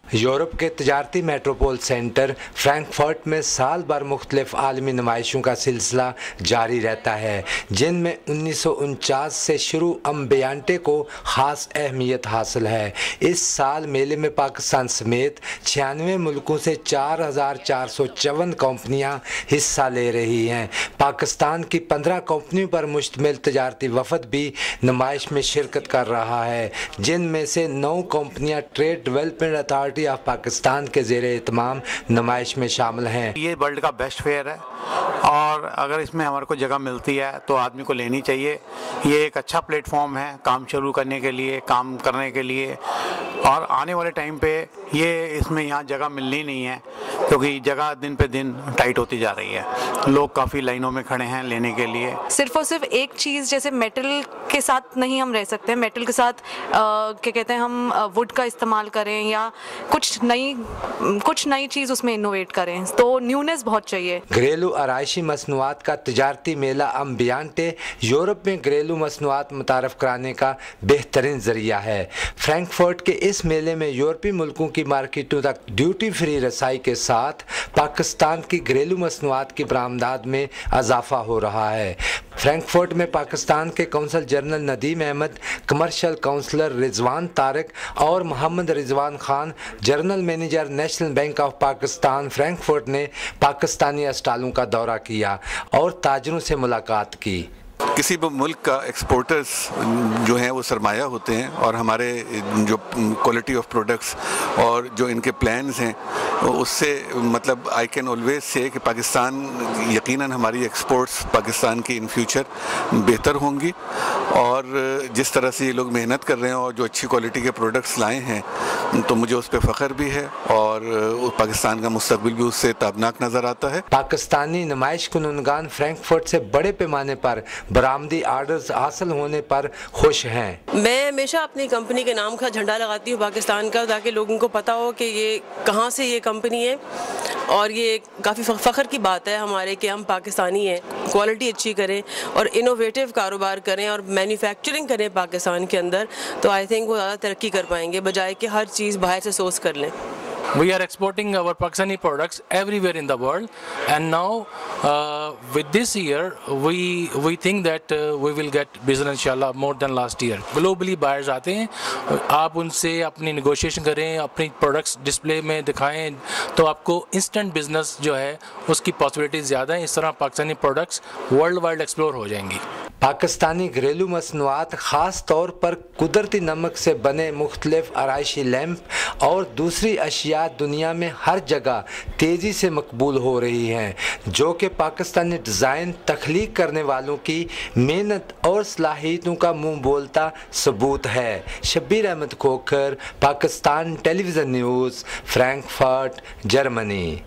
Europe के तजारती Metropole centre Frankfurt में साल भर मुख्तलिफ आलमी नुमाइशों का सिलसिला जारी रहता है, जिनमें 1949 से शुरू अम्बियांटे को ख़ास अहमियत हासिल है। इस साल मेले में पाकिस्तान समेत 96 मुल्कों से 4,454 कंपनियां हिस्सा ले रही हैं। पाकिस्तान की 15 कंपनियों पर मुश्तमिल तजारती वफद भी नुमाइश में शिरकत कर रहा है, जिनमें से 9 कंपनियां trade development authority of Pakistan के ज़ेरे इत्माम नुमाइश में शामिल हैं। ये वर्ल्ड का बेस्ट फेयर है और अगर इसमें हमारे को जगह मिलती है तो आदमी को लेनी चाहिए। ये एक अच्छा प्लेटफॉर्म है काम शुरू करने के लिए, काम करने के लिए, और आने वाले टाइम पे ये इसमें यहाँ जगह मिलनी नहीं है क्योंकि जगह दिन पे दिन टाइट होती जा रही है। लोग काफ़ी लाइनों में खड़े हैं लेने के लिए। सिर्फ और सिर्फ एक चीज़, जैसे मेटल के साथ नहीं हम रह सकते, मेटल के साथ क्या कहते हैं हम वुड का इस्तेमाल करें या कुछ नई चीज़ उसमें इनोवेट करें, तो न्यूनेस बहुत चाहिए। घरेलू आराइशी मसनूआत का तजारती मेला अम्बियांटे यूरोप में घरेलू मसनूआत मुतारफ कराने का बेहतरीन जरिया है। फ्रैंकफर्ट के इस मेले में यूरोपीय मुल्कों की मार्केटों तक ड्यूटी फ्री रसाई के साथ पाकिस्तान की घरेलू मसनूआत की बरामदात में इजाफा हो रहा है। फ्रैंकफर्ट में पाकिस्तान के consul general Nadeem Ahmed, commercial counsellor Rizwan Tariq और Mohammad Rizwan Khan, general manager national bank of Pakistan Frankfurt ने पाकिस्तानी अस्टालों का दौरा किया और ताजरों से मुलाकात की। किसी भी मुल्क का एक्सपोर्टर्स जो हैं वो सरमाया होते हैं और हमारे जो क्वालिटी ऑफ प्रोडक्ट्स और जो इनके प्लान्स हैं उससे मतलब आई कैन ऑलवेज से कि पाकिस्तान यकीनन हमारी एक्सपोर्ट्स पाकिस्तान की इन फ्यूचर बेहतर होंगी। और जिस तरह से ये लोग मेहनत कर रहे हैं और जो अच्छी क्वालिटी के प्रोडक्ट्स लाए हैं तो मुझे उस पर फ़ख्र भी है और पाकिस्तान का मुस्तकबिल भी उससे ताबनाक नज़र आता है। पाकिस्तानी नुमाइश कुनगान फ्रैंकफर्ट से बड़े पैमाने पर बरामदी आर्डर्स हासिल होने पर खुश हैं। मैं हमेशा अपनी कंपनी के नाम का झंडा लगाती हूँ पाकिस्तान का, ताकि लोगों को पता हो कि ये कहाँ से ये कंपनी है और ये काफ़ी फ़ख्र की बात है हमारे कि हम पाकिस्तानी हैं। क्वालिटी अच्छी करें और इनोवेटिव कारोबार करें और मैन्युफैक्चरिंग करें पाकिस्तान के अंदर, तो आई थिंक वो ज़्यादा तरक्की कर पाएंगे बजाय कि हर चीज़ बाहर से सोर्स कर लें। We are exporting our Pakistani products everywhere in the world, and now with this year we think that we will get business inshallah more than last year. Globally buyers आते हैं, आप उनसे अपनी negotiation करें, अपनी products display में दिखाएं तो आपको instant business जो है उसकी possibilities ज़्यादा हैं। इस तरह Pakistani products world wide explore हो जाएंगी। पाकिस्तानी घरेलू मसनूआत ख़ास तौर पर कुदरती नमक से बने मुख्तलिफ आराइशी लैंप और दूसरी अशिया दुनिया में हर जगह तेज़ी से मकबूल हो रही हैं, जो कि पाकिस्तानी डिज़ाइन तख्लीक करने वालों की मेहनत और सलाहियतों का मुँह बोलता सबूत है। Shabbir Ahmed Khokhar, Pakistan television news, Frankfurt, Germany.